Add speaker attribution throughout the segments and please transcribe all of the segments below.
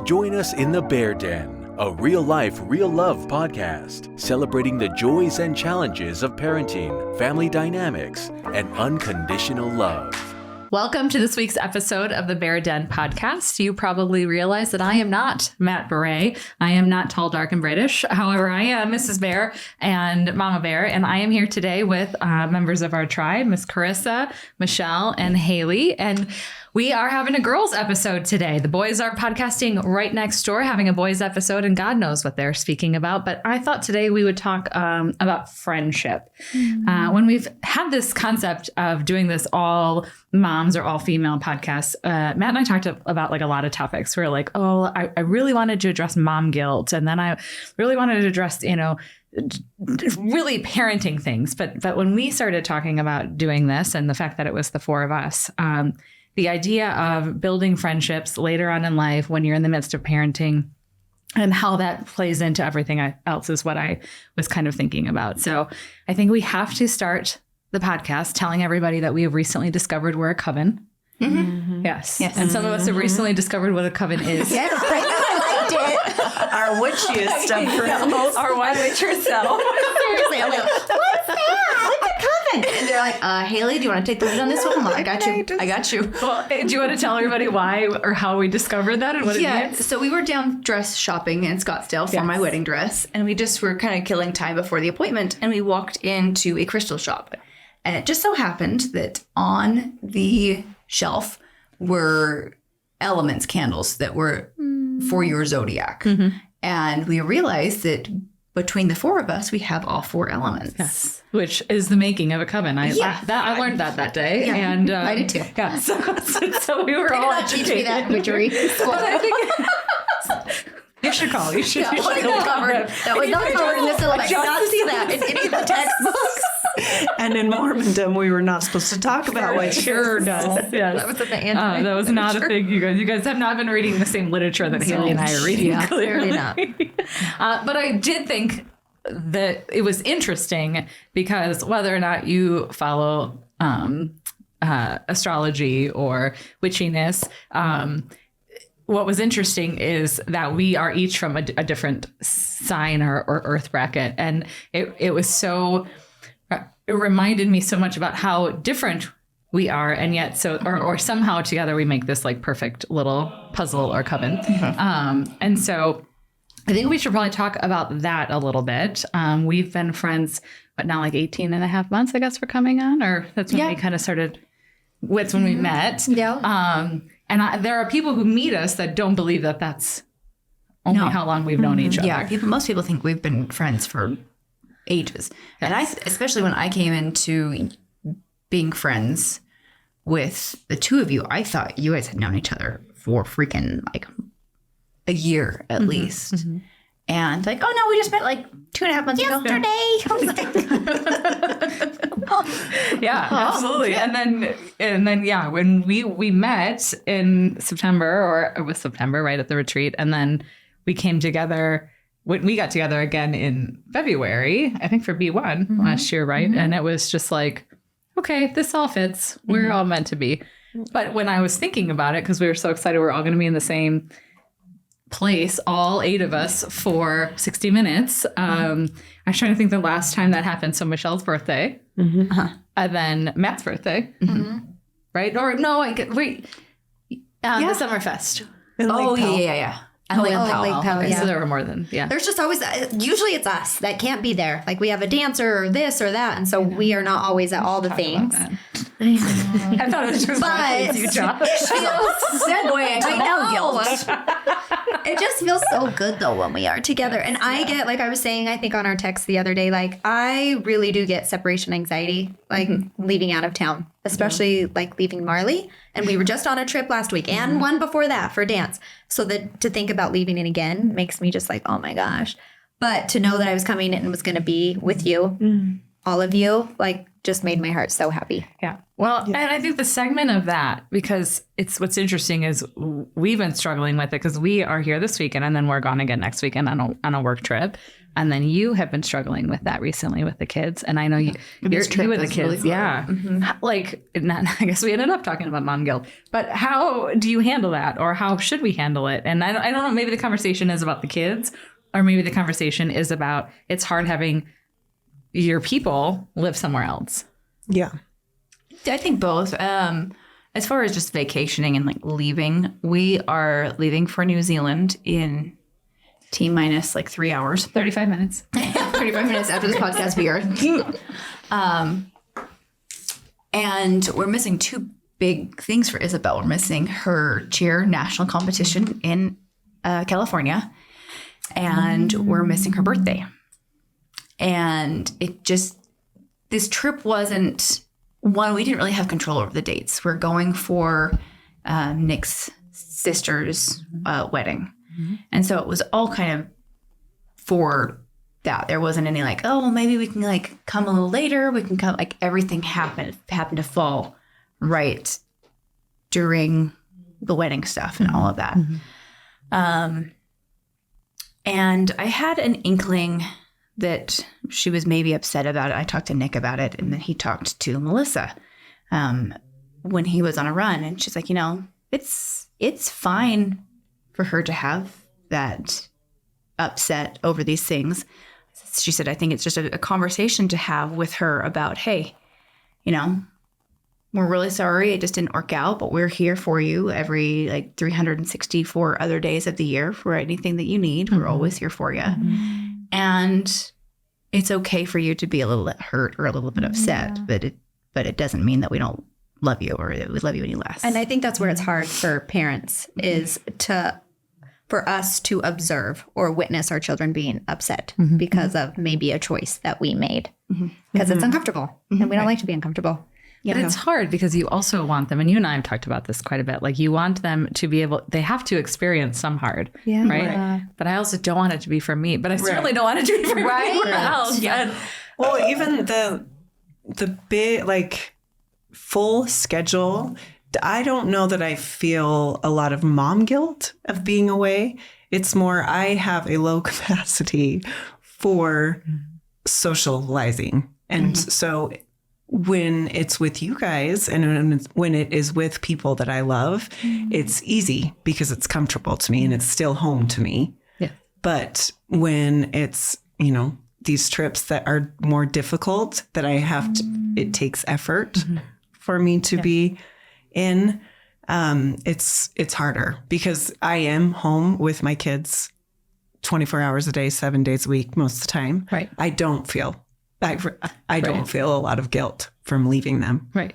Speaker 1: Join us in the Bear Den, a real-life, real-love podcast celebrating the joys and challenges of parenting, family dynamics, and unconditional love.
Speaker 2: Welcome to this week's episode of the Bear Den podcast. You probably realize that I am not Matt Beret. I am not tall, dark, and British. However, I am Mrs. Bear and Mama Bear, and I am here today with members of our tribe, Miss Karissa, Michelle, and Haleigh. And we are having a girls episode today. The boys are podcasting right next door, having a boys episode, and God knows what they're speaking about. But I thought today we would talk about friendship. When we've had this concept of doing this all moms or all female podcasts, Matt and I talked about like a lot of topics. We were like, oh, I really wanted to address mom guilt. And then I really wanted to address, really parenting things. But when we started talking about doing this and the fact that it was the four of us, the idea of building friendships later on in life when you're in the midst of parenting and how that plays into everything else is what I was kind of thinking about. So I think we have to start the podcast telling everybody that we have recently discovered we're a coven. Mm-hmm. Yes. And some of us have recently discovered what a coven is.
Speaker 3: Yes, I liked it.
Speaker 4: Our witchiest of friends.
Speaker 2: Our witch herself.
Speaker 3: Seriously, I'm like, what's that? What's a coven? And they're like, Haleigh, do you want to take the lead on this one? I'm like, I got you.
Speaker 2: Well, do you want to tell everybody why or how we discovered that and what it means?
Speaker 3: So we were down dress shopping in Scottsdale for my wedding dress, and we just were kind of killing time before the appointment, and we walked into a crystal shop. And it just so happened that on the shelf were elements candles that were for your zodiac. Mm-hmm. And we realized that between the four of us, we have all four elements.
Speaker 2: Yes. Which is the making of a coven. I learned that day.
Speaker 3: Yeah,
Speaker 2: and
Speaker 3: I did too.
Speaker 2: Yeah. So we were all
Speaker 3: teach me that witchery.
Speaker 2: You should call. You should.
Speaker 3: That was not covered in the syllabus. I did not see that in any of the textbooks.
Speaker 4: And in Mormondom, we were not supposed to talk about what
Speaker 2: sure does. Yes.
Speaker 3: That was at the end.
Speaker 2: That was not a thing, you guys. You guys have not been reading the same literature that Haleigh and I are reading.
Speaker 3: Yeah, clearly not.
Speaker 2: But I did think that it was interesting because whether or not you follow astrology or witchiness, what was interesting is that we are each from a different sign or earth bracket. And it was so... It reminded me so much about how different we are, and yet or somehow together we make this like perfect little puzzle or coven. Mm-hmm. And so I think we should probably talk about that a little bit. We've been friends, but now like 18 and a half months, I guess, we're coming on, or that's when we kind of started. That's when we met.
Speaker 3: Yeah.
Speaker 2: And there are people who meet us that don't believe that that's only how long we've known each other.
Speaker 3: Yeah, most people think we've been friends for ages. Yes. And especially when I came into being friends with the two of you, I thought you guys had known each other for freaking like a year at least. Mm-hmm. And like, oh no, we just met like 2.5 months ago.
Speaker 2: Yeah, absolutely. And then yeah, when we met in September, or it was September, right at the retreat, and then we came together. We got together again in February, I think for B1 last year, right? Mm-hmm. And it was just like, okay, this all fits. We're all meant to be. But when I was thinking about it, because we were so excited we're all going to be in the same place, all 8 of us, for 60 minutes. I was trying to think the last time that happened. So Michelle's birthday, and then Matt's birthday, right? Or no, the Summerfest.
Speaker 3: Yeah.
Speaker 5: And Lake
Speaker 3: Powell.
Speaker 2: Okay, so there were more than,
Speaker 5: There's just always, usually it's us that can't be there. Like we have a dancer or this or that. And so we are not always at all the things.
Speaker 2: I thought it was just
Speaker 5: but
Speaker 2: you, John.
Speaker 5: It feels segue into mom guilt. It just feels so good though when we are together. And I get, like I was saying, I think on our text the other day, like I really do get separation anxiety, like leaving out of town, especially like leaving Marley. And we were just on a trip last week and one before that for dance. So that to think about leaving it again makes me just like, oh my gosh. But to know that I was coming and was going to be with you, all of you, like just made my heart so happy.
Speaker 2: Yeah. Well, and I think the segment of that, because it's what's interesting is we've been struggling with it because we are here this weekend and then we're gone again next weekend on a work trip. And then you have been struggling with that recently with the kids. And I know you're with the kids. Like, I guess we ended up talking about mom guilt. But how do you handle that? Or how should we handle it? And I don't know, maybe the conversation is about the kids, or maybe the conversation is about it's hard having your people live somewhere else.
Speaker 4: Yeah.
Speaker 3: I think both. As far as just vacationing and like leaving, we are leaving for New Zealand in T-minus like 3 hours.
Speaker 2: 35 minutes.
Speaker 3: 35 minutes after this podcast we are. And we're missing two big things for Isabel. We're missing her cheer national competition in California, and we're missing her birthday. And this trip wasn't one, we didn't really have control over the dates. We're going for Nick's sister's wedding. And so it was all kind of for that. There wasn't any like, oh, well, maybe we can like come a little later. We can come, like everything happened to fall right during the wedding stuff and all of that. And I had an inkling that she was maybe upset about it. I talked to Nick about it, and then he talked to Melissa when he was on a run. And she's like, it's fine for her to have that upset over these things. She said, I think it's just a conversation to have with her about, hey, we're really sorry it just didn't work out, but we're here for you every like 364 other days of the year for anything that you need. We're always here for you. And it's okay for you to be a little hurt or a little bit upset, but it doesn't mean that we don't love you or that we love you any less.
Speaker 5: And I think that's where it's hard for parents is for us to observe or witness our children being upset because of maybe a choice that we made because it's uncomfortable and we don't like to be uncomfortable.
Speaker 2: But it's hard because you also want them, and you and I have talked about this quite a bit, like you want them to be able, they have to experience some hard, right? But I also don't want it to be for me, but I certainly don't want it to be for anyone else. Yeah.
Speaker 4: Well, even the big, like full schedule, I don't know that I feel a lot of mom guilt of being away. It's more, I have a low capacity for socializing. And so when it's with you guys and when it is with people that I love, it's easy because it's comfortable to me and it's still home to me.
Speaker 2: Yeah.
Speaker 4: But when it's, these trips that are more difficult, that I have to, it takes effort for me to be in, it's harder because I am home with my kids 24 hours a day, 7 days a week, most of the time.
Speaker 2: Right.
Speaker 4: I don't feel a lot of guilt from leaving them.
Speaker 2: Right.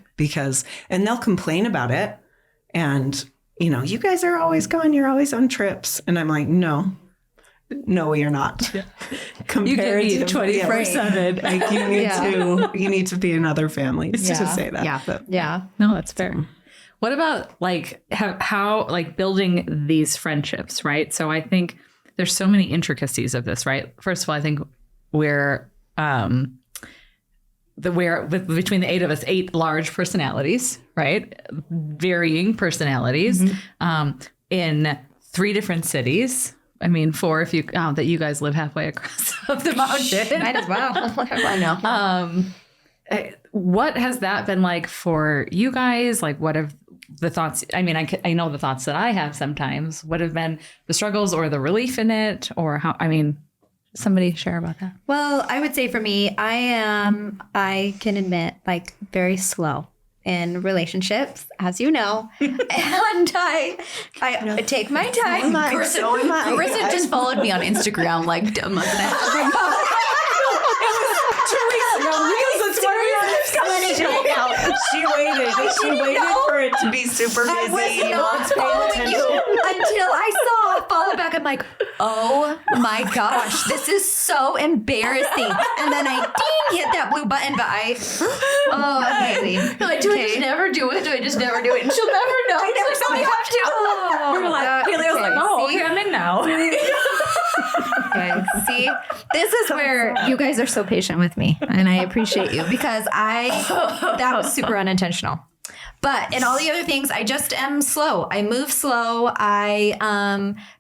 Speaker 4: And they'll complain about it. And, you guys are always gone. You're always on trips. And I'm like, no, you're not. Yeah.
Speaker 2: You get me 24/7.
Speaker 4: Like you need to be in other families to say that.
Speaker 5: Yeah.
Speaker 4: But,
Speaker 2: No, that's fair. What about like how like building these friendships, right? So I think there's so many intricacies of this, right? First of all, I think we're between the 8 of us, 8 large personalities, right? Varying personalities in 3 different cities. I mean, 4 if you count that you guys live halfway across the mountain.
Speaker 5: Might as well.
Speaker 3: I know.
Speaker 2: What has that been like for you guys? Like, what have the thoughts? I mean, I know the thoughts that I have sometimes. What have been the struggles or the relief in it, or how? I mean, somebody share about that.
Speaker 5: Well, I would say for me, I can admit, like very slow in relationships, as you know, and I take my time.
Speaker 3: Karissa just followed me on Instagram like a month and a half ago.
Speaker 4: She waited for it to be super busy.
Speaker 5: I was not following you until I saw a follow back. I'm like, oh my gosh, this is so embarrassing. And then I hit that blue button, but Haleigh.
Speaker 3: Like, do I just never do it? And she'll never know.
Speaker 5: I never saw you have to.
Speaker 2: We were like, Haleigh was like, oh, okay, I'm in now.
Speaker 5: Okay, see, this is where you guys are so patient with me, and I appreciate you because that was super unintentional. But in all the other things, I just am slow. I move slow.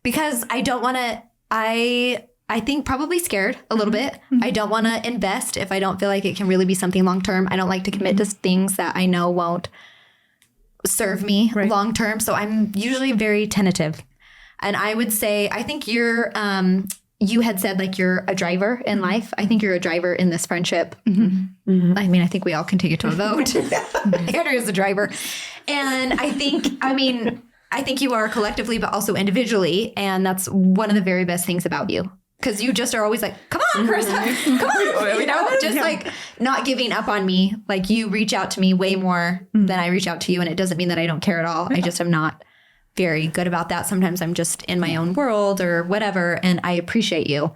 Speaker 5: Because I don't want to. I I think probably scared a little bit. I don't want to invest if I don't feel like it can really be something long term. I don't like to commit to things that I know won't serve me long term. So I'm usually very tentative. And I would say, I think you had said like you're a driver in life. I think you're a driver in this friendship. I mean, I think we all can take it to a vote. Andrea's the driver. And I think you are collectively, but also individually. And that's one of the very best things about you. Because you just are always like, come on, Karissa, come on. You know, just like not giving up on me. Like you reach out to me way more than I reach out to you. And it doesn't mean that I don't care at all. I just am not very good about that. Sometimes I'm just in my own world or whatever. And I appreciate you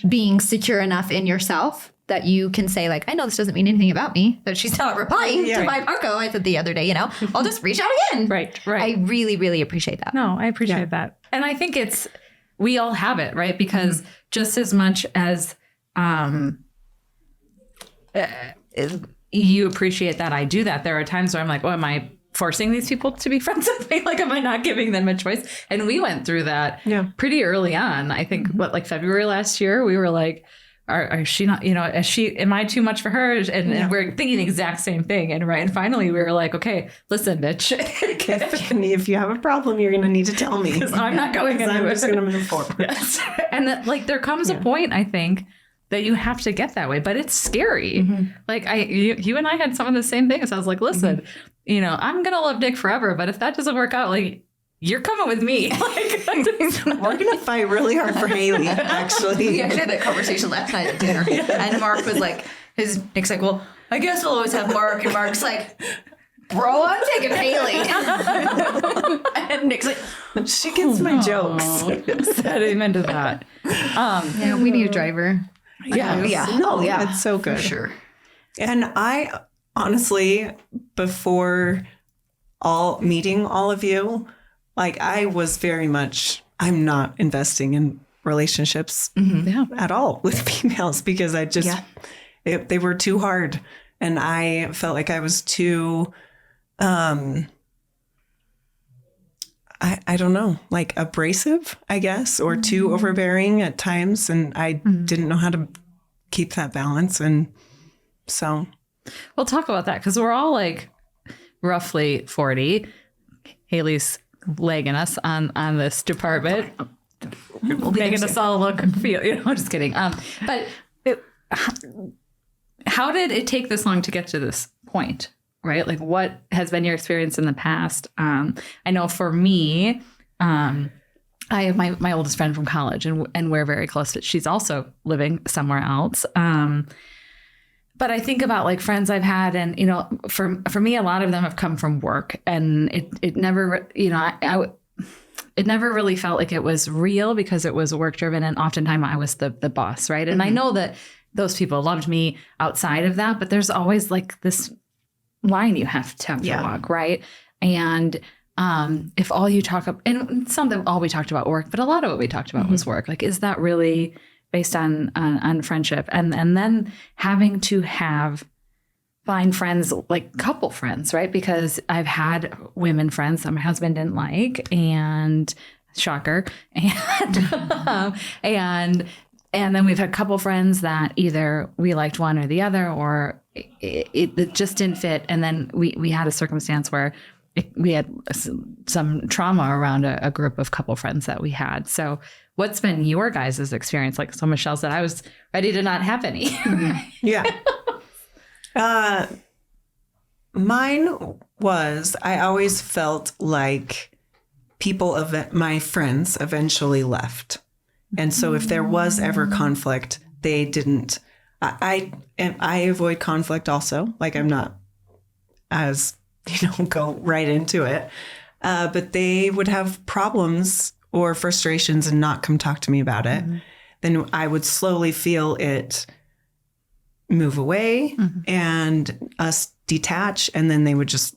Speaker 5: being secure enough in yourself that you can say like, I know this doesn't mean anything about me, that she's not replying to my Marco. I said the other day, you know, I'll just reach out again.
Speaker 2: Right.
Speaker 5: I really, really appreciate that.
Speaker 2: No, I appreciate that. And I think we all have it, right? Because just as much as you appreciate that I do that, there are times where I'm like, oh, am I forcing these people to be friends with me? Like, am I not giving them a choice? And we went through that pretty early on. I think, like February last year, we were like, Are she not, you know, am I too much for her? And we're thinking the exact same thing. And finally we were like, okay, listen, bitch.
Speaker 4: If you have a problem, you're going to need to tell me.
Speaker 2: Because I'm not going anywhere.
Speaker 4: I'm just going to move forward.
Speaker 2: Yes. And that, like, there comes a point, I think, that you have to get that way, but it's scary. Like you and I had some of the same things. I was like, listen, you know, I'm going to love Dick forever, but if that doesn't work out, like, you're coming with me. Like,
Speaker 4: we're going to fight really hard for Haleigh, actually.
Speaker 3: We actually had that conversation last night at dinner. And Mark was like, Nick's like, well, I guess we'll always have Mark. And Mark's like, bro, I'm taking Haleigh. And Nick's like,
Speaker 4: she gets my jokes.
Speaker 2: Said amen to that.
Speaker 5: Yeah, we need a driver.
Speaker 4: It's so good.
Speaker 3: For sure.
Speaker 4: And I honestly, before meeting all of you, like I was very much, I'm not investing in relationships at all with females because I just, they were too hard. And I felt like I was too, I don't know, like abrasive, I guess, or too overbearing at times. And I didn't know how to keep that balance. And so.
Speaker 2: We'll talk about that because we're all like roughly 40. Haleigh's legging us on this department. Making us all look and feel, you know, I'm just kidding. But how did it take this long to get to this point? Right? Like, what has been your experience in the past? I know for me, I have my oldest friend from college, and we're very close. But she's also living somewhere else. But I think about like friends I've had, and you know, for me, a lot of them have come from work, and it never, you know, it never really felt like it was real because it was work driven, and oftentimes I was the boss, right? And I know that those people loved me outside of that, but there's always like this line you have to walk, right? And if all you talk about, and all we talked about work, but a lot of what we talked about was work. Like, is that really based on friendship? And then having to find friends, like couple friends, right? Because I've had women friends that my husband didn't like, and shocker. And then we've had couple friends that either we liked one or the other, or it just didn't fit. And then we had a circumstance where we had some trauma around a group of couple friends that we had. So what's been your guys' experience? Like, so Michelle said, I was ready to not have any.
Speaker 4: Mine was, I always felt like my friends eventually left. And so if there was ever conflict, they didn't, I avoid conflict also. Like, I'm not as, go right into it. But they would have problems or frustrations and not come talk to me about it. Then I would slowly feel it move away and us detach, and then they would just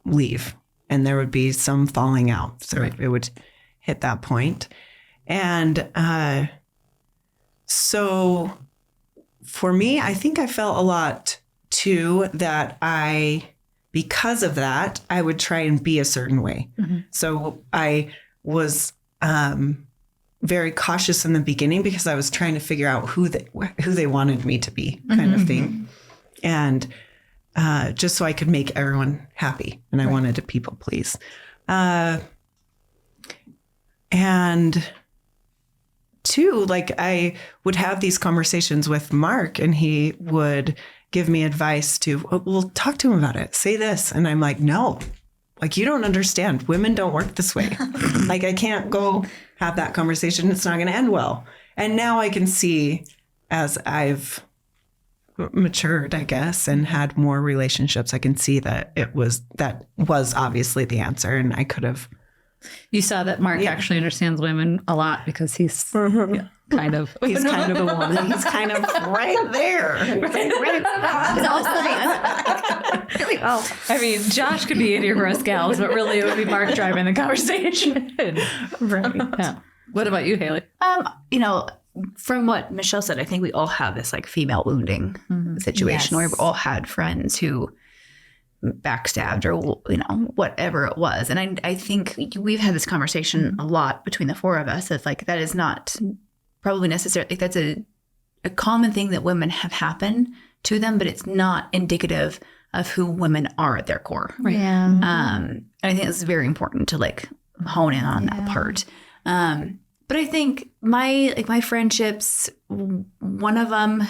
Speaker 4: leave, and there would be some falling out. So it would hit that point. And so for me, I think I felt a lot too that because of that, I would try and be a certain way. So I was very cautious in the beginning because I was trying to figure out who they wanted me to be, kind of thing, and just so I could make everyone happy. And I wanted to people please, and two, like I would have these conversations with Mark, and he would give me advice to, well, talk to him about it. Say this, and I'm like, no. Like, you don't understand. Women don't work this way. Like, I can't go have that conversation. It's not going to end well. And now I can see, as I've matured, I guess, and had more relationships, I can see that that was obviously the answer. And I could have.
Speaker 2: You saw that Mark actually understands women a lot because he's kind of.
Speaker 4: He's kind of a woman. He's kind of right there.
Speaker 5: Really well.
Speaker 2: I mean, Josh could be in here for us gals, but really it would be Mark driving the conversation.
Speaker 4: Right.
Speaker 2: Yeah. What about you, Haleigh?
Speaker 3: From what Michelle said, I think we all have this like female wounding situation where we all had friends who backstabbed or, whatever it was. And I think we've had this conversation a lot between the four of us. It's like, that is not probably necessarily, that's a common thing that women have happen to them, but it's not indicative of who women are at their core.
Speaker 2: Right.
Speaker 5: Yeah.
Speaker 3: And I think it's very important to like hone in on that part. But I think my friendships, one of them,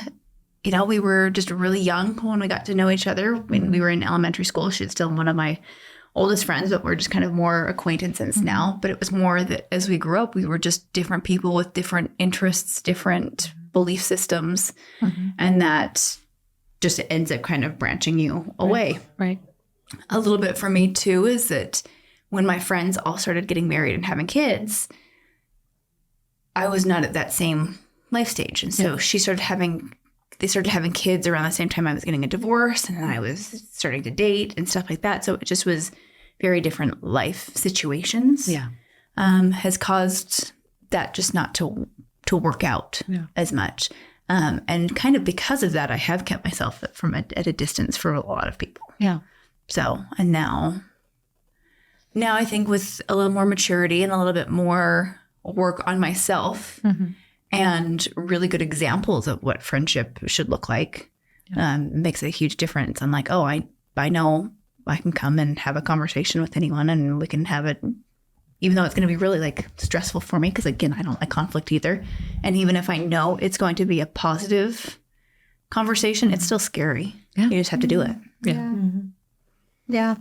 Speaker 3: we were just really young when we got to know each other. When we were in elementary school, she's still one of my oldest friends, but we're just kind of more acquaintances now. But it was more that as we grew up, we were just different people with different interests, different belief systems. And that just ends up kind of branching you away.
Speaker 2: Right.
Speaker 3: A little bit for me too is that when my friends all started getting married and having kids, I was not at that same life stage. And so they started having kids around the same time I was getting a divorce, and I was starting to date and stuff like that. So it just was very different life situations. Yeah. Has caused that just not to work out as much. And kind of because of that, I have kept myself at a distance for a lot of people.
Speaker 2: Yeah.
Speaker 3: So, and now I think with a little more maturity and a little bit more work on myself and really good examples of what friendship should look like, makes a huge difference. I'm like, oh, I know I can come and have a conversation with anyone, and we can have it, even though it's going to be really like stressful for me, because again, I don't like conflict either. And even if I know it's going to be a positive conversation, it's still scary. Yeah. You just have to do it.
Speaker 2: Yeah.
Speaker 5: Yeah.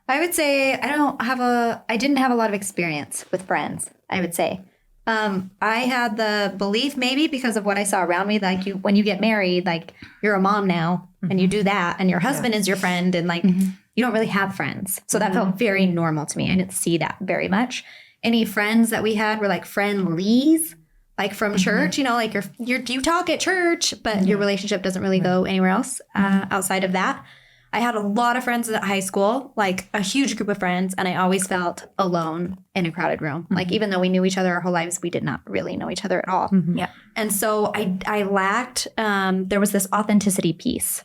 Speaker 5: I would say I didn't have a lot of experience with friends, I would say. I had the belief, maybe because of what I saw around me, like when you get married, like you're a mom now and you do that, and your husband is your friend, and like you don't really have friends. So that felt very normal to me. I didn't see that very much. Any friends that we had were like friendlies, like from church, like you talk at church, but your relationship doesn't really go anywhere else outside of that. I had a lot of friends at high school, like a huge group of friends, and I always felt alone in a crowded room. Like, even though we knew each other our whole lives, we did not really know each other at all.
Speaker 3: Yeah.
Speaker 5: And so I lacked, there was this authenticity piece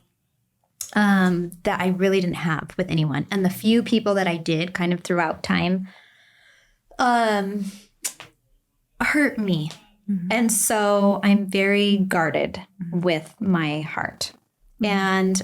Speaker 5: that I really didn't have with anyone. And the few people that I did kind of throughout time hurt me. And so I'm very guarded with my heart. And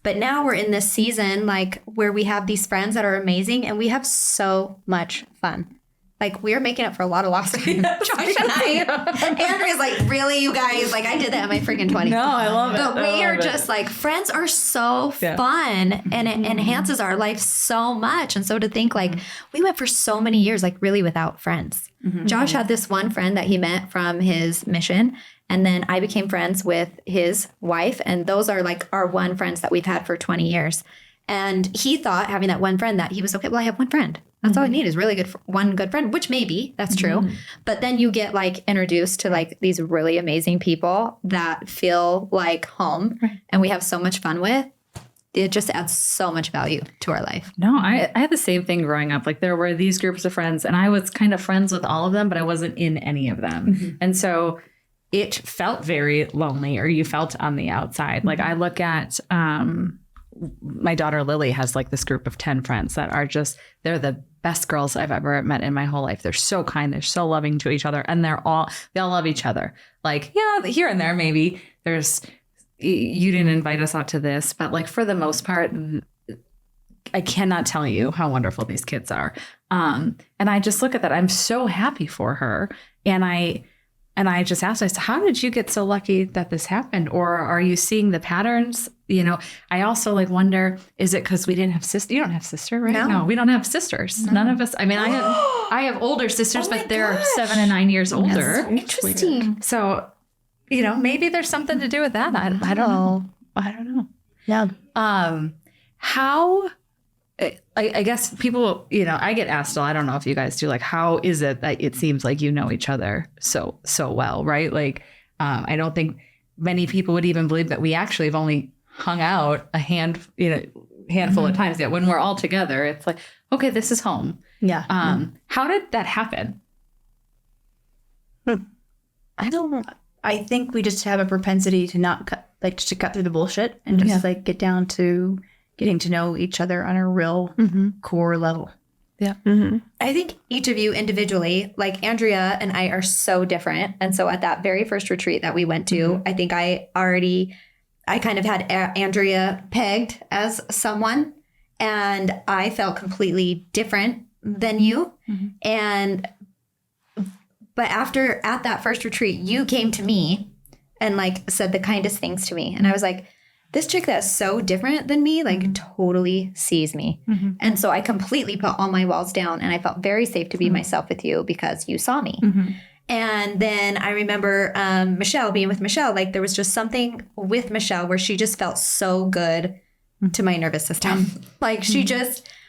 Speaker 5: but now we're in this season, like, where we have these friends that are amazing, and we have so much fun. Like, we're making up for a lot of lost time. Josh and I. Andrea's like, really, you guys? Like, I did that in my freaking 20s.
Speaker 2: No, I love it.
Speaker 5: But we are just like, friends are so fun, and it enhances our life so much. And so to think, like, we went for so many years, like, really without friends. Josh had this one friend that he met from his mission. And then I became friends with his wife. And those are like our one friends that we've had for 20 years. And he thought, having that one friend, that he was okay. Well, I have one friend. That's all I need is really one good friend, which maybe that's true. But then you get like introduced to like these really amazing people that feel like home, and we have so much fun with. It just adds so much value to our life.
Speaker 2: No, I had the same thing growing up. Like, there were these groups of friends, and I was kind of friends with all of them, but I wasn't in any of them. And so it felt very lonely, or you felt on the outside. Like, I look at my daughter Lily has like this group of 10 friends that are just, they're the best girls I've ever met in my whole life. They're so kind. They're so loving to each other. And they all love each other. Like, yeah, here and there, maybe you didn't invite us out to this, but like for the most part, I cannot tell you how wonderful these kids are. And I just look at that. I'm so happy for her. And I just asked, I said, how did you get so lucky that this happened? Or are you seeing the patterns? You know, I also like wonder, is it because we didn't have sisters? You don't have sister, right? No, we don't have sisters. None of us. I mean, I have older sisters, but they're 7 and 9 years older.
Speaker 5: Interesting.
Speaker 2: So, you know, maybe there's something to do with that. I don't know.
Speaker 5: Yeah.
Speaker 2: How, I guess people, you know, I get asked, I don't know if you guys do, like, how is it that it seems like you know each other so well, right? Like, I don't think many people would even believe that we actually have only hung out a handful of times yet. When we're all together, it's like, okay, this is home.
Speaker 5: Yeah.
Speaker 2: How did that happen?
Speaker 3: I don't know. I think we just have a propensity to not cut through the bullshit and just like get down to getting to know each other on a real core level.
Speaker 2: Yeah.
Speaker 5: Mm-hmm. I think each of you individually, like Andrea and I are so different. And so at that very first retreat that we went to, I think I kind of had Andrea pegged as someone, and I felt completely different than you. But at that first retreat, you came to me and like said the kindest things to me. And I was like, this chick that's so different than me, like totally sees me. And so I completely put all my walls down, and I felt very safe to be myself with you because you saw me. And then I remember being with Michelle, like there was just something with Michelle where she just felt so good to my nervous system. Like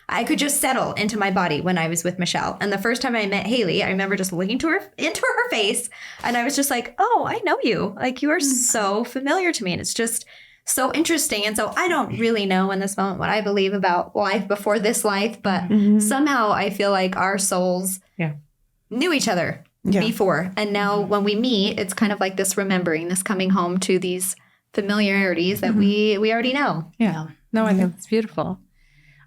Speaker 5: I could just settle into my body when I was with Michelle. And the first time I met Haleigh, I remember just looking into her face, and I was just like, oh, I know you. Like you are so familiar to me. And it's just so interesting. And so I don't really know in this moment what I believe about life before this life, but somehow I feel like our souls knew each other before. And now when we meet, it's kind of like this remembering, this coming home to these familiarities that we already know.
Speaker 2: Yeah. No, I think it's beautiful.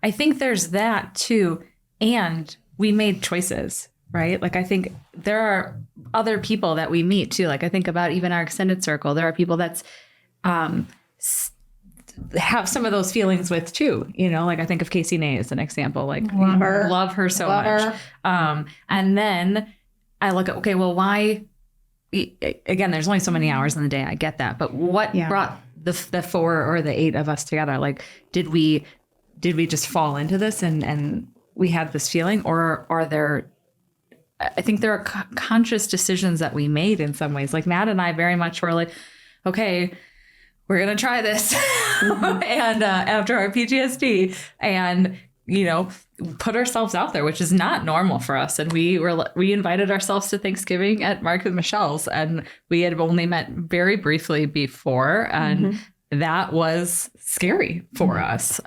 Speaker 2: I think there's that too. And we made choices, right? Like I think there are other people that we meet too. Like I think about even our extended circle. There are people that's have some of those feelings with too, you know, like I think of Casey Nay as an example, like love her so much. And then I look at, okay, well, why, again, there's only so many hours in the day. I get that. But what brought the 4 or the 8 of us together? Like, did we just fall into this and we had this feeling, or are there, I think there are conscious decisions that we made in some ways. Like Matt and I very much were like, okay, we're going to try this. And after our PTSD, and, you know, put ourselves out there, which is not normal for us. And we invited ourselves to Thanksgiving at Mark and Michelle's, and we had only met very briefly before. And that was scary for us.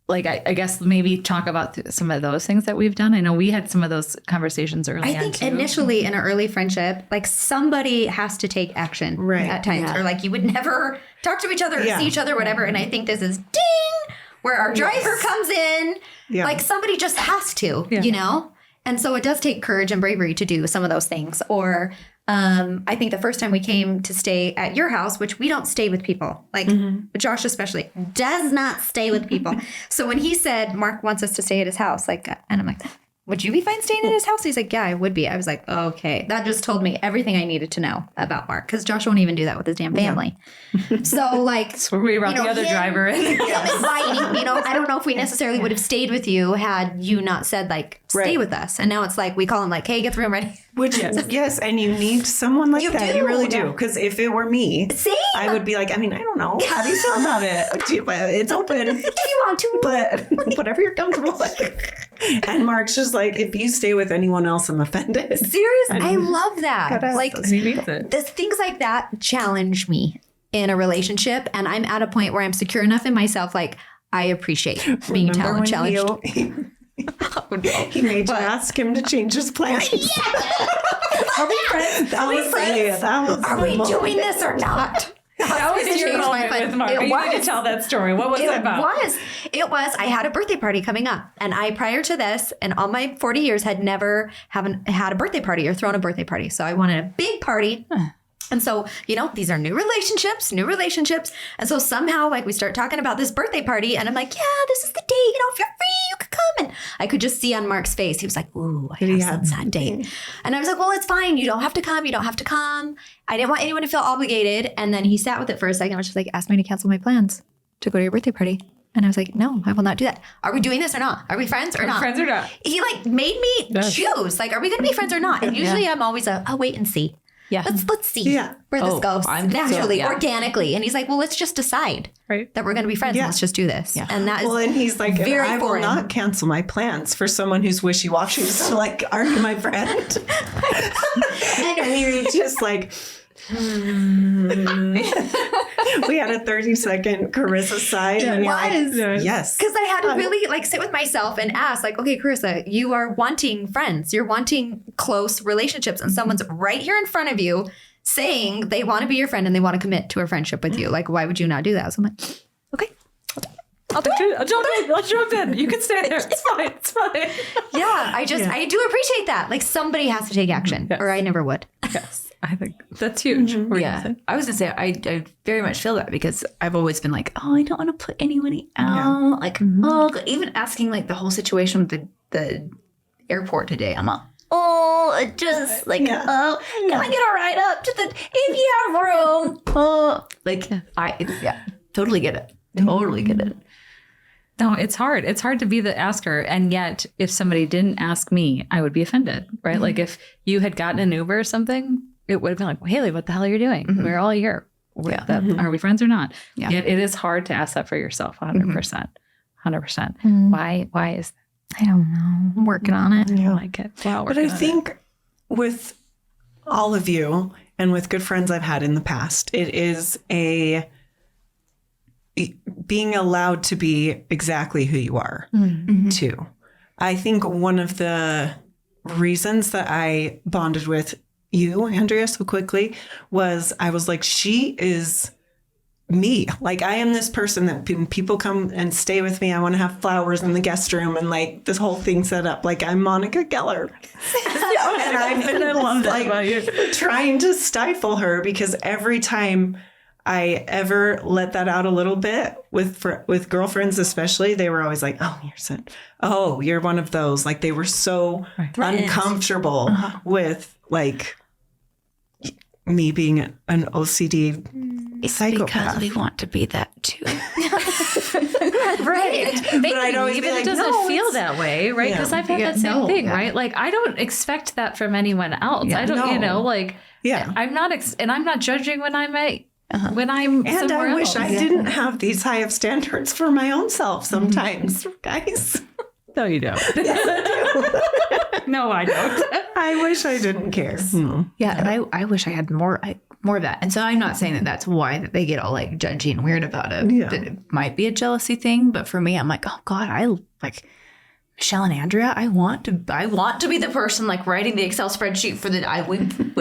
Speaker 2: Like, I guess maybe talk about some of those things that we've done. I know we had some of those conversations early on.
Speaker 5: I think initially in an early friendship, like somebody has to take action at times. Or like you would never talk to each other or see each other, whatever. And I think this is ding, where our driver comes in. Like somebody just has to, you know? And so it does take courage and bravery to do some of those things. Or I think the first time we came to stay at your house, which we don't stay with people, like Josh especially does not stay with people. So when he said Mark wants us to stay at his house, like, and I'm like, would you be fine staying at his house? He's like, yeah, I would be. I was like, okay, that just told me everything I needed to know about Mark, because Josh won't even do that with his damn family. So like,
Speaker 2: so we brought the other driver in.
Speaker 5: Inviting, you know, I don't know if we necessarily would have stayed with you had you not said like, stay with us. And now it's like, we call him like, hey, get the room ready.
Speaker 4: Which, yes, and you need someone like that. You really do. Because if it were me, I would be like, I mean, I don't know. How do you feel about it? It's open.
Speaker 5: If you want to.
Speaker 4: But whatever you're comfortable with. And Mark's just like, if you stay with anyone else, I'm offended.
Speaker 5: Seriously, I love that. Like,
Speaker 2: he means it.
Speaker 5: Things like that challenge me in a relationship. And I'm at a point where I'm secure enough in myself. Like, I appreciate being challenged.
Speaker 4: He made you ask him to change his plans.
Speaker 5: Are we friends?
Speaker 4: Are we
Speaker 5: doing this or not?
Speaker 2: That was
Speaker 5: Change
Speaker 2: your
Speaker 5: my
Speaker 2: moment
Speaker 5: plan.
Speaker 2: with Mark.
Speaker 5: It
Speaker 2: You need to
Speaker 5: was.
Speaker 2: tell that story. What was it about?
Speaker 5: It was. I had a birthday party coming up, and I, prior to this, and all my 40 years, had never had a birthday party or thrown a birthday party. So I wanted a big party. And so, these are new relationships. And so somehow, like, we start talking about this birthday party, and I'm like, yeah, this is the date. If you're free, you could come. And I could just see on Mark's face, he was like, ooh, I have that date. And I was like, well, it's fine. You don't have to come. I didn't want anyone to feel obligated. And then he sat with it for a second. I was just like, ask me to cancel my plans to go to your birthday party. And I was like, no, I will not do that. Are we doing this or not? Are we friends or not?
Speaker 2: Friends or not?
Speaker 5: He made me choose. Like, are we going to be friends or not? And usually I'm always I'll wait and see.
Speaker 2: Yeah.
Speaker 5: Let's see where this goes naturally, organically. And he's like, well, let's just decide that we're going to be friends. And let's just do this. Yeah. And that is
Speaker 4: and he's like,
Speaker 5: very
Speaker 4: I will
Speaker 5: foreign.
Speaker 4: not cancel my plans for someone who's wishy-washy. So like, are you my friend? And he was just like, we had a 30-second Carissa sigh. And yes.
Speaker 5: Because I had to really sit with myself and ask, like, okay, Carissa, you are wanting friends. You're wanting close relationships. And someone's right here in front of you saying they want to be your friend and they want to commit to a friendship with you. Like, why would you not do that? So I'm like, okay.
Speaker 2: I'll jump in. You can stay there. It's fine.
Speaker 5: Yeah, I do appreciate that. Like, somebody has to take action or I never would.
Speaker 2: Yes. I think that's huge.
Speaker 6: Yeah. I was going to say, I very much feel that because I've always been like, oh, I don't want to put anybody out. Like, even asking like the whole situation with the airport today, I'm like, just like, can I get a ride up to if you have room? Totally get it. Totally get it.
Speaker 2: No, it's hard. It's hard to be the asker. And yet, if somebody didn't ask me, I would be offended, right? Like if you had gotten an Uber or something, it would have been like, well, Haleigh, what the hell are you doing? We're all here. Are we friends or not?
Speaker 6: Yeah.
Speaker 2: Yet it is hard to ask that for yourself, 100%. 100%. Why is that?
Speaker 5: I don't know. I'm working on it.
Speaker 2: I like it. Wow.
Speaker 4: But I think with all of you and with good friends I've had in the past, it is being allowed to be exactly who you are too. I think one of the reasons that I bonded with you, Andrea, so quickly was I was like, she is me. Like, I am this person that when people come and stay with me, I want to have flowers in the guest room and like this whole thing set up. Like, I'm Monica Geller. And I've been trying to stifle her because every time I ever let that out a little bit with girlfriends, especially, they were always like, "Oh, you're one of those." Like, they were so uncomfortable with like me being an OCD psychopath.
Speaker 6: Because we want to be that too.
Speaker 5: Right.
Speaker 2: But
Speaker 4: I'd always be
Speaker 2: it
Speaker 4: like,
Speaker 2: doesn't
Speaker 4: no,
Speaker 2: feel that way, right? Because I've had that same thing, right? Like, I don't expect that from anyone else. I don't, I'm not, and I'm not judging when I'm when I'm
Speaker 4: And
Speaker 2: somewhere
Speaker 4: I wish
Speaker 2: else.
Speaker 4: I didn't have these high of standards for my own self sometimes, guys.
Speaker 2: No, you don't. No, I don't.
Speaker 4: I wish I didn't care.
Speaker 6: Yeah, and I wish I had more of that. And so I'm not saying that that's why that they get all like judgy and weird about it.
Speaker 4: Yeah.
Speaker 6: That it might be a jealousy thing, but for me, I'm like, oh God, I like Michelle and Andrea. I want to be the person like writing the Excel spreadsheet for we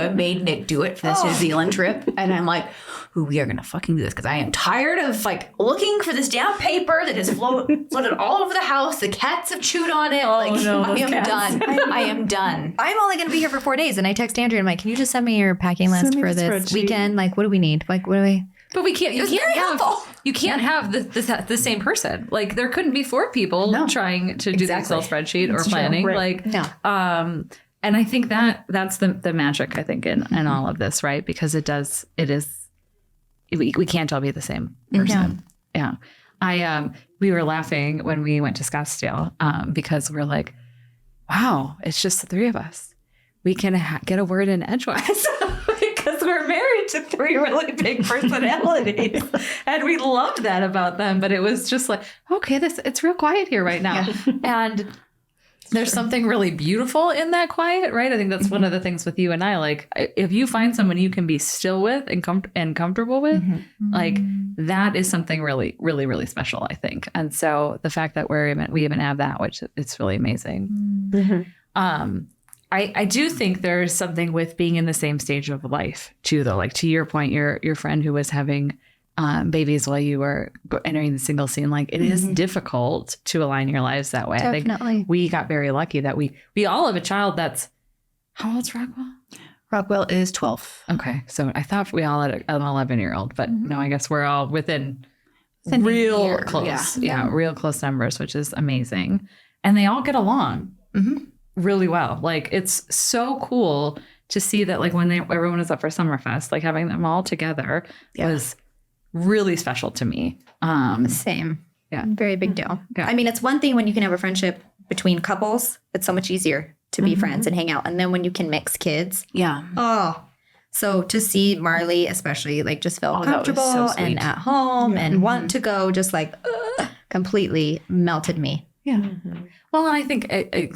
Speaker 6: made Nick do it for this New Zealand trip, and I'm like, we are gonna fucking do this because I am tired of like looking for this damn paper that has floated all over the house. The cats have chewed on it. I am done.
Speaker 5: I'm only going to be here for 4 days. And I text Andrea and I'm like, can you just send me your packing list
Speaker 4: Send me
Speaker 5: for
Speaker 4: the
Speaker 5: this
Speaker 4: spreadsheet.
Speaker 5: weekend? Like, what do we need? Like, what do we?
Speaker 2: But we can't. You
Speaker 5: very helpful.
Speaker 2: can't have the same person. Like, there couldn't be 4 people trying to do the Excel spreadsheet or planning.
Speaker 4: Right.
Speaker 2: Like, and I think that's the magic. I think in all of this, right? Because it is. We can't all be the same person. Yeah. We were laughing when we went to Scottsdale because we're like, wow, it's just the 3 of us. We can get a word in edgewise because we're married to 3 really big personalities. And we loved that about them. But it was just like, okay, it's real quiet here right now. Yeah. And there's something really beautiful in that quiet, right? I think that's one of the things with you and I. Like, if you find someone you can be still with and comfortable with, like, that is something really, really, really special, I think. And so the fact that we even have that, which it's really amazing. I do think there's something with being in the same stage of life too, though. Like to your point, your friend who was having babies while you were entering the single scene, like it is difficult to align your lives that way.
Speaker 5: Definitely.
Speaker 2: I think we got very lucky that we all have a child that's, how old's Rockwell?
Speaker 6: Rockwell is 12.
Speaker 2: Okay. So I thought we all had an 11-year-old, but no, I guess we're all within
Speaker 6: Within a
Speaker 2: real
Speaker 6: year,
Speaker 2: close.
Speaker 6: yeah.
Speaker 2: Yeah, real close numbers, which is amazing. And they all get along really well. Like it's so cool to see that, like when everyone was up for Summerfest, like having them all together was really special to me.
Speaker 5: Same.
Speaker 2: Yeah.
Speaker 5: Very big deal.
Speaker 2: Yeah.
Speaker 5: I mean, it's one thing when you can have a friendship between couples. It's so much easier to be friends and hang out. And then when you can mix kids.
Speaker 6: Yeah.
Speaker 5: Oh. So to see Marley especially like just feel
Speaker 2: that was
Speaker 5: comfortable
Speaker 2: so sweet.
Speaker 5: and at home and want to go just like completely melted me.
Speaker 2: Yeah. Well, and I think,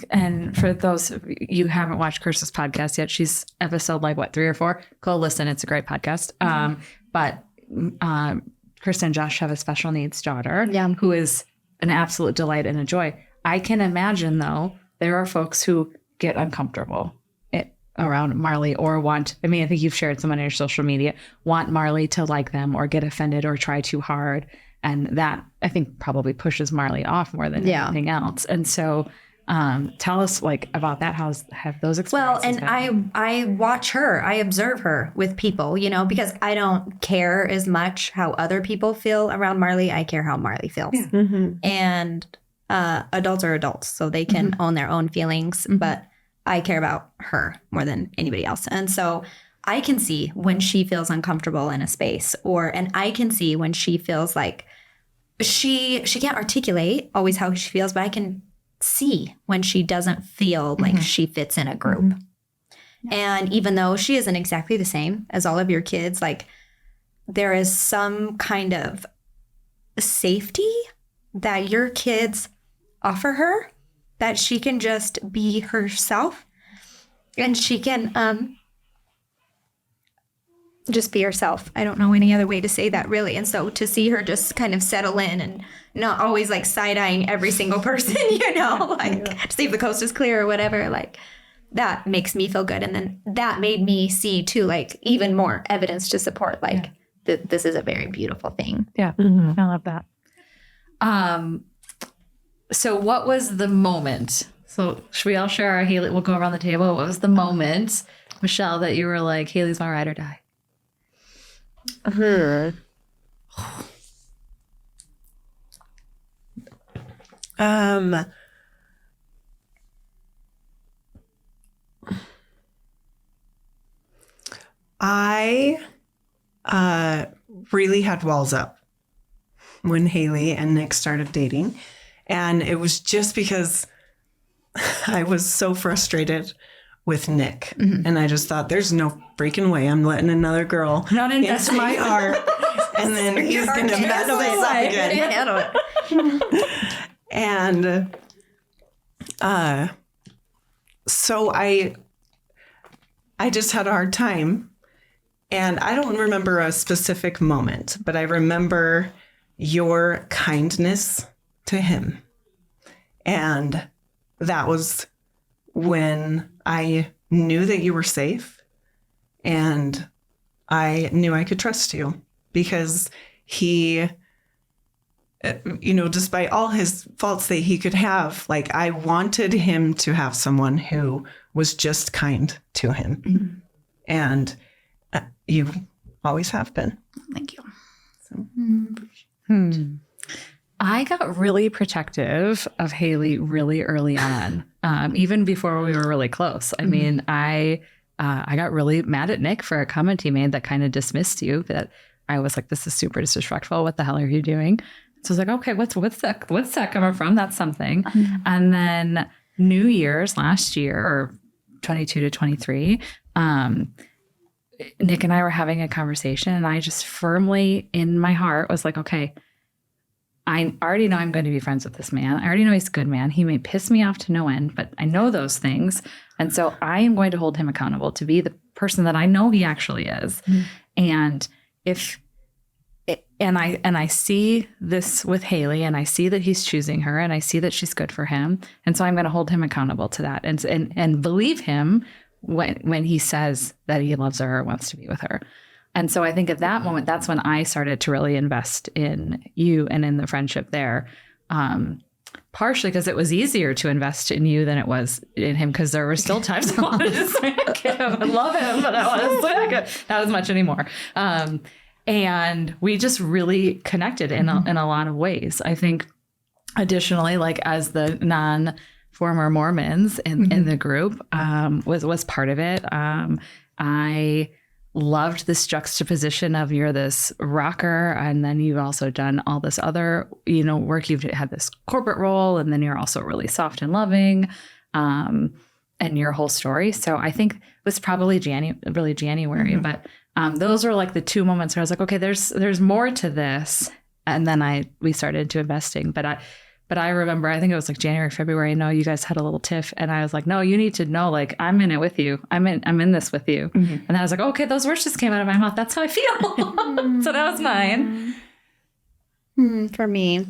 Speaker 2: and for those of you who haven't watched Karissa's podcast yet, she's episode like 3 or 4. Go listen. It's a great podcast. But Karissa and Josh have a special needs daughter who is an absolute delight and a joy. I can imagine, though, there are folks who get uncomfortable around Marley or I think you've shared some on your social media, want Marley to like them or get offended or try too hard. And that, I think, probably pushes Marley off more than anything else. And so tell us like about that. Have those experiences?
Speaker 5: Well, and I watch her, I observe her with people, because I don't care as much how other people feel around Marley. I care how Marley feels.
Speaker 2: Yeah.
Speaker 5: And adults are adults, so they can own their own feelings. But I care about her more than anybody else. And so I can see when she feels uncomfortable in a space, and I can see when she feels like she can't articulate always how she feels, but I can see when she doesn't feel like she fits in a group. And even though she isn't exactly the same as all of your kids, like there is some kind of safety that your kids offer her, that she can just be herself and she can just be herself. I don't know any other way to say that, really. And so to see her just kind of settle in and not always like side-eyeing every single person, to see if the coast is clear or whatever, like that makes me feel good. And then that made me see too, like even more evidence to support like this is a very beautiful thing.
Speaker 2: Yeah. I love that. So what was the moment? So should we all share our Haleigh? We'll go around the table. What was the moment, Michelle, that you were like, Haleigh's my ride or die?
Speaker 4: I really had walls up when Haleigh and Nick started dating. And it was just because I was so frustrated with Nick. And I just thought, there's no freaking way I'm letting another girl into my heart. And then he's going to mess this up again. And so I just had a hard time. And I don't remember a specific moment, but I remember your kindness to him. And that was when I knew that you were safe and I knew I could trust you, because he, despite all his faults that he could have, like I wanted him to have someone who was just kind to him. And you always have been.
Speaker 6: Thank you.
Speaker 4: So.
Speaker 2: I got really protective of Haleigh really early on, even before we were really close. I mean, I got really mad at Nick for a comment he made that kind of dismissed you. That I was like, "This is super disrespectful. What the hell are you doing?" So I was like, "Okay, what's that coming from? That's something." And then New Year's last year, or 22 to 23, Nick and I were having a conversation, and I just firmly in my heart was like, "Okay, I already know I'm going to be friends with this man. I already know he's a good man. He may piss me off to no end, but I know those things. And so I am going to hold him accountable to be the person that I know he actually is." And if I see this with Haleigh, and I see that he's choosing her, and I see that she's good for him. And so I'm going to hold him accountable to that and believe him when he says that he loves her or wants to be with her. And so I think at that moment, that's when I started to really invest in you and in the friendship there. Partially because it was easier to invest in you than it was in him, because there were still times I wanted to smack him. I love him, but I want to smack him. Not as much anymore. And we just really connected in a lot of ways. I think additionally, like as the non-former Mormons in the group was part of it. I loved this juxtaposition of you're this rocker, and then you've also done all this other, work. You've had this corporate role, and then you're also really soft and loving, and your whole story. So I think it was probably really January, but those were like the two moments where I was like, okay, there's more to this. And then we started into investing, but I remember, I think it was like January, February. No, you guys had a little tiff, and I was like, no, you need to know, like, I'm in it with you. I'm in this with you. And then I was like, okay, those words just came out of my mouth. That's how I feel. So that was mine.
Speaker 5: For me,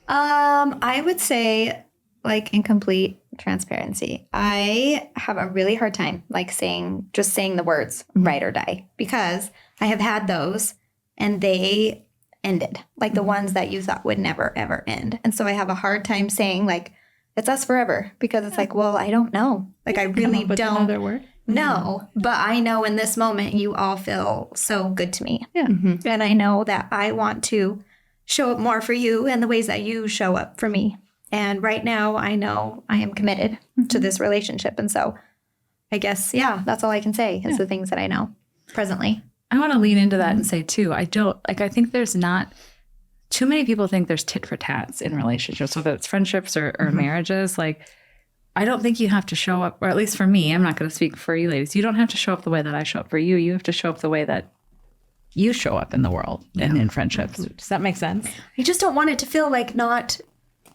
Speaker 5: I would say, like, in complete transparency, I have a really hard time, like, saying the words ride or die, because I have had those and they ended, like the ones that you thought would never, ever end. And so I have a hard time saying, like, it's us forever, because it's like, well, I don't know. Like, I really don't know. But I know in this moment, you all feel so good to me.
Speaker 2: Yeah.
Speaker 5: And I know that I want to show up more for you in the ways that you show up for me. And right now, I know I am committed to this relationship. And so I guess, yeah, that's all I can say is the things that I know presently.
Speaker 2: I want to lean into that and say, too, I think there's not too many people think there's tit for tats in relationships, whether it's friendships or marriages. Like, I don't think you have to show up, or at least for me, I'm not going to speak for you ladies. You don't have to show up the way that I show up for you. You have to show up the way that you show up in the world and in friendships. Does that make sense?
Speaker 5: I just don't want it to feel like not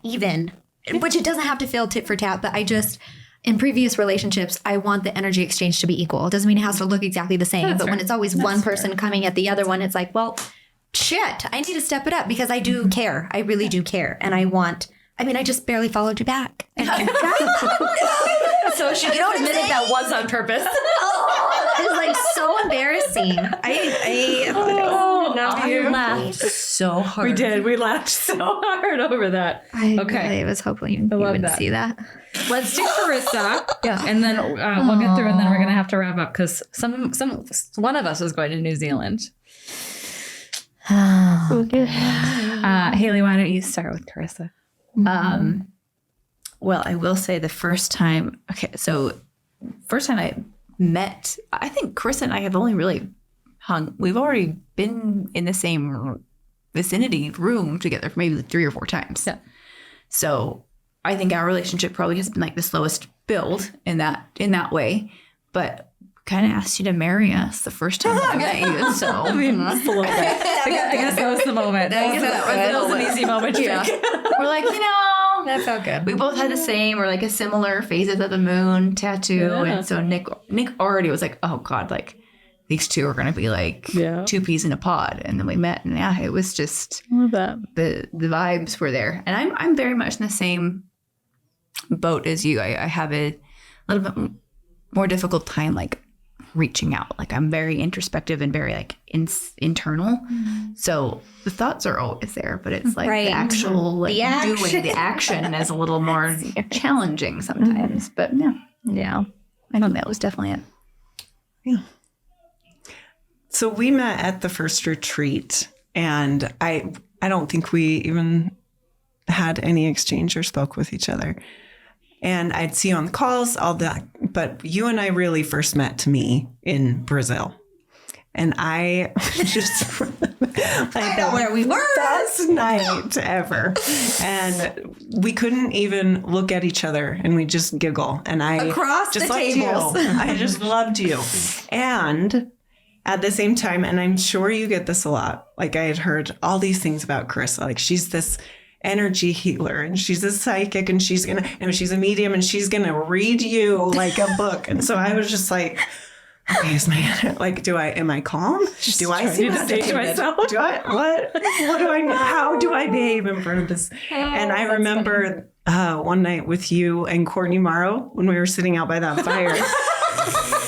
Speaker 5: even, which it doesn't have to feel tit for tat, but I just, in previous relationships, I want the energy exchange to be equal. It doesn't mean it has to look exactly the same, but when it's always one person coming at the other one, it's like, well, shit, I need to step it up, because I do care. I really do care. And I just barely followed you back. And
Speaker 6: So she just admitted that was on purpose.
Speaker 5: It was like so embarrassing. I laughed
Speaker 6: so hard.
Speaker 2: We did. We laughed so hard over that.
Speaker 5: I really was hoping you would see that.
Speaker 2: Let's do Karissa. Yeah. And then we'll get through, and then we're going to have to wrap up, because one of us is going to New Zealand. Haleigh, why don't you start with Karissa?
Speaker 6: Well, I will say the first time I met, I think Karissa and I have only really we've already been in the same vicinity room together for maybe 3 or 4 times.
Speaker 2: Yeah.
Speaker 6: So I think our relationship probably has been like the slowest build in that way, but kind of asked you to marry us the first time I met you. So
Speaker 2: I mean, just a little bit. I guess that was the moment. That was an easy moment.
Speaker 6: Yeah. We're like,
Speaker 5: That felt good.
Speaker 6: we both had the same or like a similar phases of the moon tattoo.
Speaker 2: Yeah.
Speaker 6: And so Nick already was like, oh God, like these two are going to be like 2 peas in a pod. And then we met, and it was just the vibes were there. And I'm very much in the same boat as you. I have a little bit more difficult time like reaching out. Like, I'm very introspective and very like internal. So the thoughts are always there, but it's like the actual like doing the action is a little more challenging sometimes. But yeah, I think that was definitely it.
Speaker 4: Yeah. So we met at the first retreat, and I don't think we even had any exchange or spoke with each other. And I'd see you on the calls, all that. But you and I really first met, to me, in Brazil. And I just I know where we were. Best night ever. And we couldn't even look at each other, and we just giggle. And I
Speaker 5: across
Speaker 4: just
Speaker 5: the
Speaker 4: loved
Speaker 5: tables.
Speaker 4: you. I just loved you. And at the same time, and I'm sure you get this a lot, like I had heard all these things about Karissa, like she's this energy healer, and she's a psychic, and she's a medium, and she's gonna read you like a book. And so I was just like, okay, is my like, am I calm? Do I seem to myself? Do I, what do I, how do I behave in front of this? And I remember one night with you and Courtney Morrow when we were sitting out by that fire.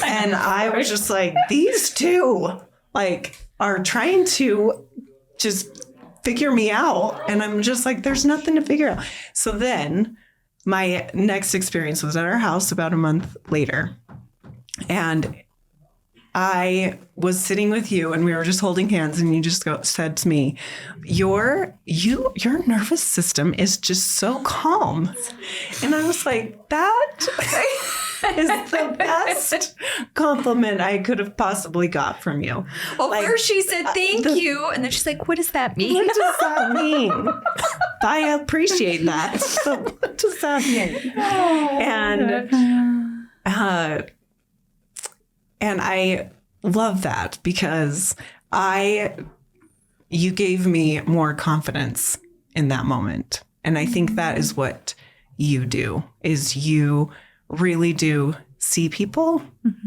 Speaker 4: And I was just like, these two like are trying to just figure me out. And I'm just like, there's nothing to figure out. So then my next experience was at our house about a month later. And I was sitting with you and we were just holding hands and you just said to me, your nervous system is just so calm. And I was like, that is the best compliment I could have possibly got from you.
Speaker 5: Well,
Speaker 4: like,
Speaker 5: first she said thank you, and then she's like, what does that mean?
Speaker 4: What does that mean? I appreciate that. So what does that mean? And I love that because you gave me more confidence in that moment. And I think that is what you do, is you really do see people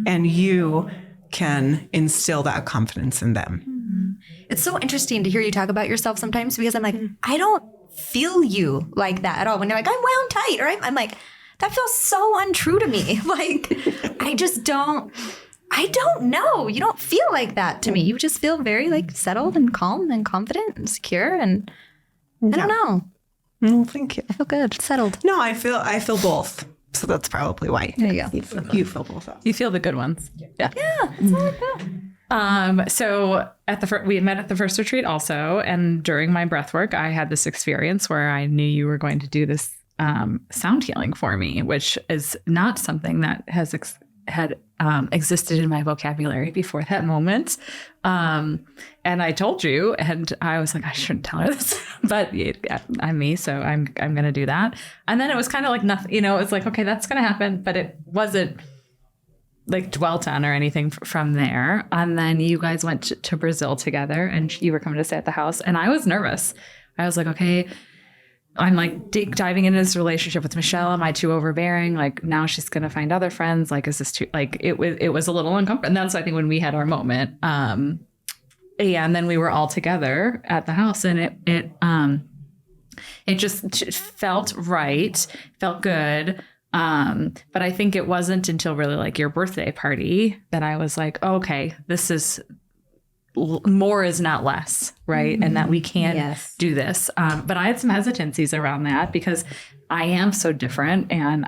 Speaker 4: and you can instill that confidence in them.
Speaker 5: It's so interesting to hear you talk about yourself sometimes because I'm like, I don't feel you like that at all. When you're like, I'm wound tight, or I'm like, that feels so untrue to me. Like, I don't know. You don't feel like that to me. You just feel very like settled and calm and confident and secure. And I don't know.
Speaker 4: Well, thank you.
Speaker 5: I feel good. Settled.
Speaker 4: No, I feel both. So that's probably why.
Speaker 5: There you go.
Speaker 4: You feel both.
Speaker 2: You feel the good ones. Yeah.
Speaker 5: Yeah. It's all like that.
Speaker 2: So we met at the first retreat also. And during my breath work, I had this experience where I knew you were going to do this sound healing for me, which is not something that has had existed in my vocabulary before that moment. And I told you, and I was like, I shouldn't tell her this, but I'm me, so I'm going to do that. And then it was kind of like nothing, it was like, okay, that's going to happen, but it wasn't like dwelt on or anything from there. And then you guys went to Brazil together and you were coming to stay at the house. And I was nervous. I was like, okay, I'm like diving into this relationship with Michelle. Am I too overbearing? Like now she's going to find other friends. Like, is this too, like, it was a little uncomfortable. And that's, I think, when we had our moment. And then we were all together at the house and it just felt right, felt good. But I think it wasn't until really like your birthday party that I was like, oh, okay, this is more is not less, right? And that we can do this. But I had some hesitancies around that because I am so different. And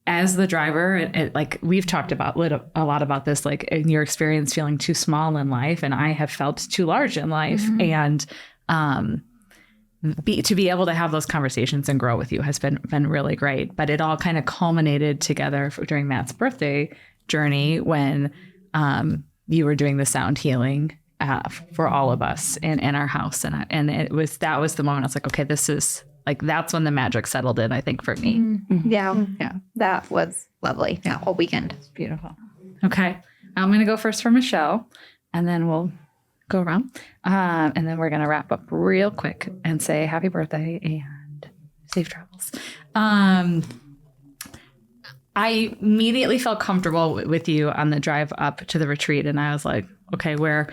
Speaker 2: as the driver, like we've talked about a lot about this, like in your experience feeling too small in life, and I have felt too large in life. And to be able to have those conversations and grow with you has been really great. But it all kind of culminated together during Matt's birthday journey when you were doing the sound healing for all of us in our house. And that was the moment I was like, okay, this is like, that's when the magic settled in, I think, for me.
Speaker 5: Mm-hmm. Yeah. That was lovely. That whole weekend.
Speaker 2: It's beautiful. Okay. I'm going to go first for Michelle and then we'll go around. And then we're going to wrap up real quick and say happy birthday and safe travels. I immediately felt comfortable with you on the drive up to the retreat. And I was like, okay, we're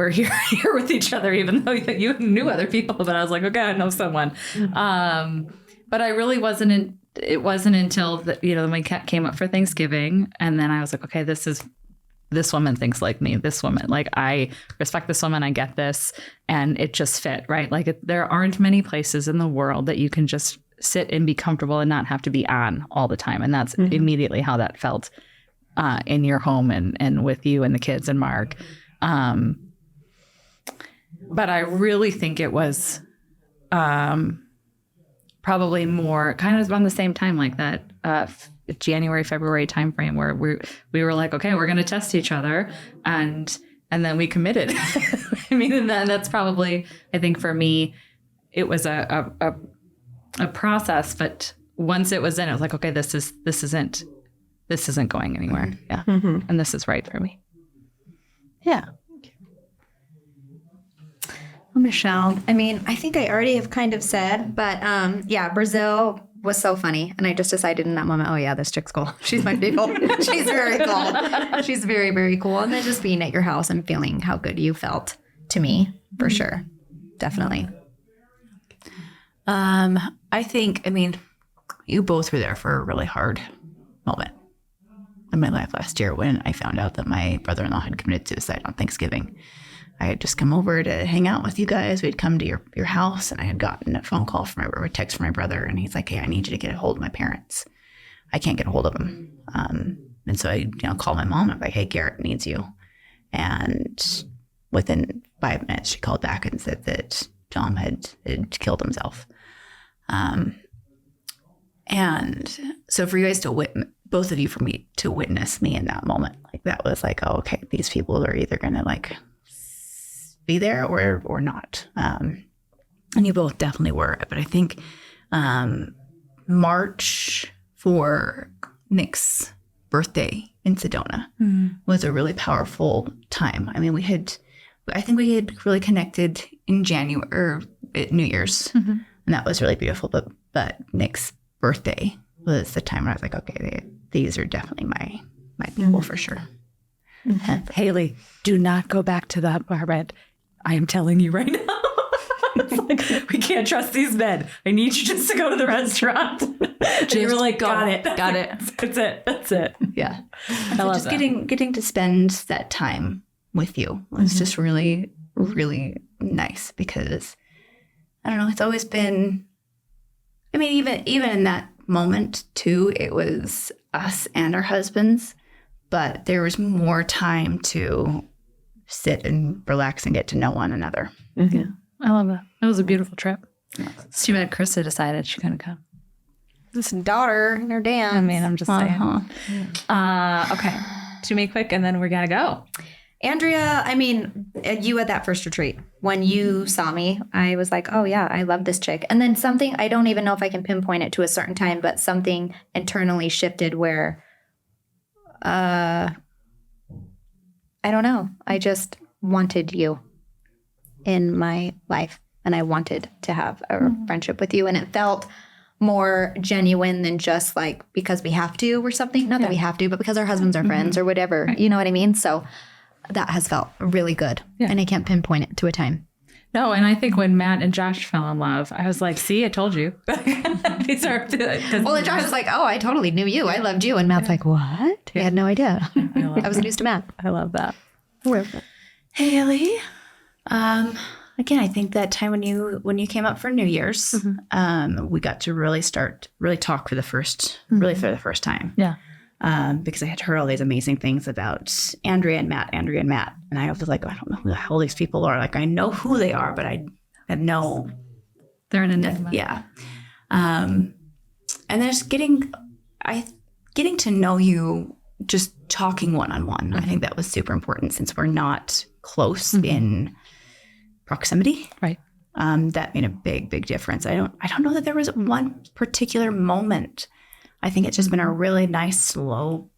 Speaker 2: here with each other, even though you knew other people. But I was like, okay, I know someone. But I really wasn't. It wasn't until when we came up for Thanksgiving, and then I was like, okay, this woman thinks like me. This woman, like I respect this woman. I get this, and it just fit right. Like there aren't many places in the world that you can just sit and be comfortable and not have to be on all the time. And that's immediately how that felt in your home and with you and the kids and Mark. But I really think it was probably more kind of around the same time, like that January, February timeframe where we were like, okay, we're going to test each other. And then we committed. I mean, and that's probably, I think for me, it was a process, but once it was in, it was like, okay, this isn't going anywhere. Yeah. And this is right for me.
Speaker 5: Yeah. Well, Michelle, I mean, I think I already have kind of said, but Brazil was so funny. And I just decided in that moment, oh yeah, this chick's cool. She's my people. She's very cool. She's very, very cool. And then just being at your house and feeling how good you felt to me, for sure. Definitely.
Speaker 6: I think, you both were there for a really hard moment in my life last year when I found out that my brother-in-law had committed suicide on Thanksgiving. I had just come over to hang out with you guys. We'd come to your house, and I had gotten a phone call or a text from my brother, and he's like, hey, I need you to get a hold of my parents. I can't get a hold of them. And so I called my mom. I'm like, hey, Garrett needs you. And within 5 minutes, she called back and said that Tom had killed himself. And so for you guys both of you, for me to witness me in that moment, like that was like, oh, okay, these people are either going to like be there or not. And you both definitely were. But I think March for Nick's birthday in Sedona was a really powerful time. I think we had really connected in January or at New Year's, and that was really beautiful. But Nick's birthday was the time where I was like, okay, these are definitely my people for sure.
Speaker 2: Haleigh, do not go back to that bar bed. I am telling you right now. It's like, we can't trust these men. I need you just to go to the restaurant. They were like, got it. That's it.
Speaker 6: Yeah.
Speaker 2: I
Speaker 6: So
Speaker 2: love
Speaker 6: just
Speaker 2: that.
Speaker 6: getting to spend that time with you was just really, really nice because I don't know, it's always been, even in that moment too, it was us and our husbands, but there was more time to sit and relax and get to know one another.
Speaker 2: Yeah, I love that. It was a beautiful trip. It's too bad Krista decided she couldn't come.
Speaker 5: This daughter and her dance.
Speaker 2: I'm just saying. Okay, to me quick, and then we gotta go.
Speaker 5: Andrea, you at that first retreat, when you saw me, I was like, oh yeah, I love this chick. And then something, I don't even know if I can pinpoint it to a certain time, but something internally shifted where, I don't know. I just wanted you in my life, and I wanted to have a friendship with you. And it felt more genuine than just like because we have to or something. Not that we have to, but because our husbands are friends or whatever. Right. You know what I mean? So that has felt really good. Yeah. And I can't pinpoint it to a time.
Speaker 2: No, and I think when Matt and Josh fell in love, I was like, see, I told you. These are
Speaker 5: well, and Josh was like, oh, I totally knew you. I loved you. And Matt's like, what? He had no idea. I was news to Matt.
Speaker 2: I love that.
Speaker 6: Haleigh, again, I think that time when you came up for New Year's, we got to really talk for the first time.
Speaker 2: Yeah.
Speaker 6: Because I had heard all these amazing things about Andrea and Matt. And I was like, I don't know who the hell these people are. Like, I know who they are, but I have no.
Speaker 2: They're an enigma.
Speaker 6: Yeah. And then just getting to know you, just talking one-on-one. I think that was super important since we're not close in proximity.
Speaker 2: Right.
Speaker 6: That made a big, big difference. I don't know that there was one particular moment. I think it's just been a really nice, slow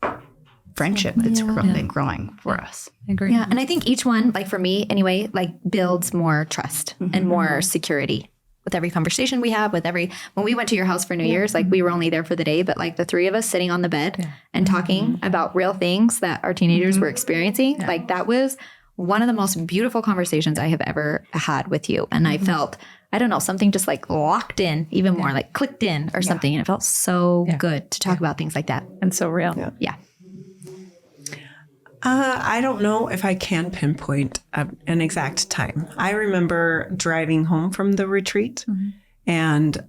Speaker 6: friendship that's been growing for us.
Speaker 2: I agree.
Speaker 5: Yeah. And I think each one, like for me anyway, like builds more trust and more security with every conversation we have, when we went to your house for New Year's, like we were only there for the day, but like the three of us sitting on the bed and talking about real things that our teenagers were experiencing, like that was one of the most beautiful conversations I have ever had with you. And I felt, I don't know, something just like locked in even more, like clicked in or something. And it felt so good to talk about things like that.
Speaker 2: And so real.
Speaker 5: Yeah.
Speaker 4: I don't know if I can pinpoint an exact time. I remember driving home from the retreat and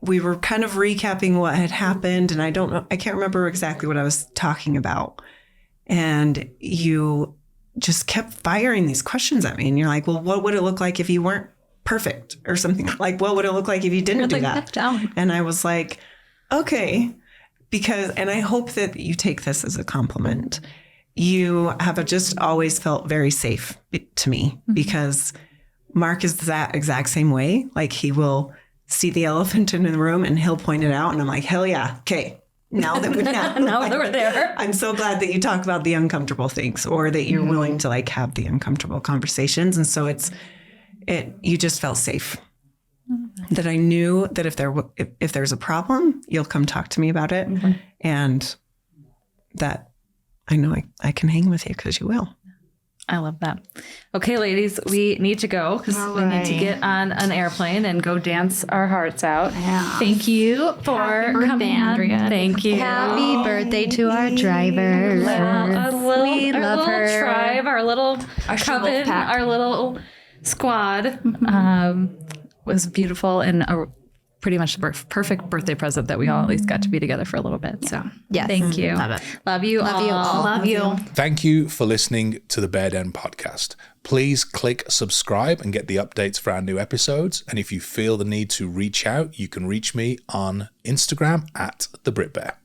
Speaker 4: we were kind of recapping what had happened. And I can't remember exactly what I was talking about. And you just kept firing these questions at me. And you're like, well, what would it look like if you weren't perfect or something? Like, what would it look like if you didn't do that? And I was like, okay, and I hope that you take this as a compliment. You have just always felt very safe to me because Mark is that exact same way. Like he will see the elephant in the room and he'll point it out. And I'm like, hell yeah. Okay. Now that we're there. I'm so glad that you talk about the uncomfortable things or that you're willing to like have the uncomfortable conversations. And so you just felt safe. that I knew that if there's a problem, you'll come talk to me about it. And that I know I can hang with you because you will.
Speaker 2: I love that. Okay, ladies, we need to go because we need to get on an airplane and go dance our hearts out. Yeah. Thank you for coming, Andrea. Thank you.
Speaker 5: Happy birthday to our driver.
Speaker 2: We love her. Tribe, our little coven,
Speaker 6: pack.
Speaker 2: our little squad was beautiful and pretty much the perfect birthday present that we all at least got to be together for a little bit. So
Speaker 5: Yes.
Speaker 2: thank you.
Speaker 6: Love it.
Speaker 2: Love you all.
Speaker 6: Love you.
Speaker 7: Thank you for listening to the Bear Den podcast. Please click subscribe and get the updates for our new episodes. And if you feel the need to reach out, you can reach me on Instagram @TheBritBear.